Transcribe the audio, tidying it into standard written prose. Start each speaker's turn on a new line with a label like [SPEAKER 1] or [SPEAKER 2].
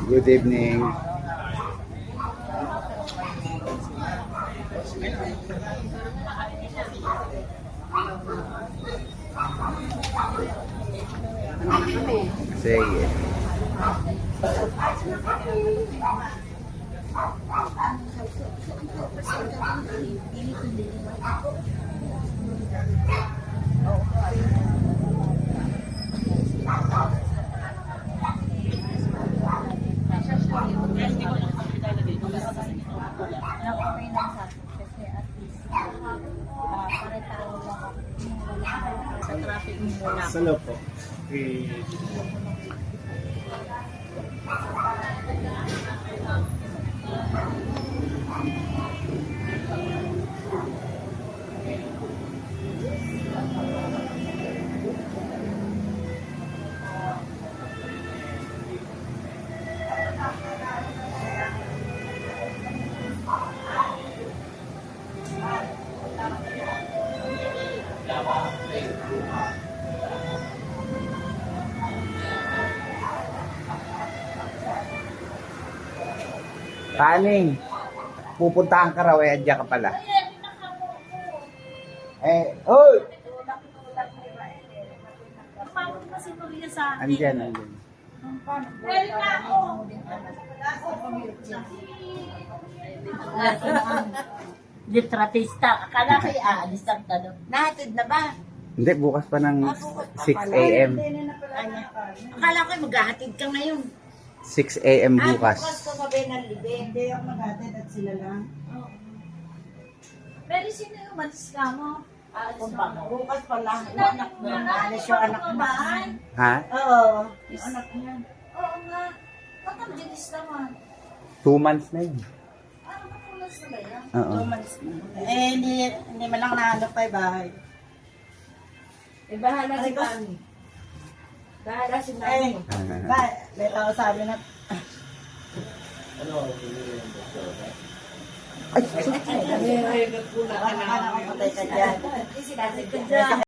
[SPEAKER 1] Good evening. Sige.
[SPEAKER 2] Sa traffic mo muna.
[SPEAKER 3] Sa loob po. Okay.
[SPEAKER 1] Paning, pupuntahan ka raw eh, andyan ka pala. Oy! Andyan, andyan.
[SPEAKER 2] Litratista. Akala kayo aalis ang tanong. Nahatid na ba?
[SPEAKER 1] Hindi, bukas pa ng 6 a.m.
[SPEAKER 2] Akala ko maghahatid ka ngayon.
[SPEAKER 1] 6 a.m.
[SPEAKER 2] Bukas
[SPEAKER 1] bukas.
[SPEAKER 2] ka sabi ng libe.
[SPEAKER 4] Hindi ako maghatid at sila lang.
[SPEAKER 5] Pero sino yung malis ka mo?
[SPEAKER 4] Bukas pala. Yung anak mo. Alis yung anak mo.
[SPEAKER 1] Ha?
[SPEAKER 4] Oo. Yung anak niya.
[SPEAKER 5] Oo nga. Ba't ang bilis naman?
[SPEAKER 1] 2 months na yun.
[SPEAKER 5] Ano ba pulas na ba yan?
[SPEAKER 1] Oo.
[SPEAKER 4] Tumalis na. Hindi man lang nahanap pa bahay.
[SPEAKER 2] Eh, bahala si Mami. Bahala si Mami.
[SPEAKER 4] May tao sabi na,
[SPEAKER 1] Ay,
[SPEAKER 4] baka nakapatay ka dyan.
[SPEAKER 2] Sinabi ko dyan.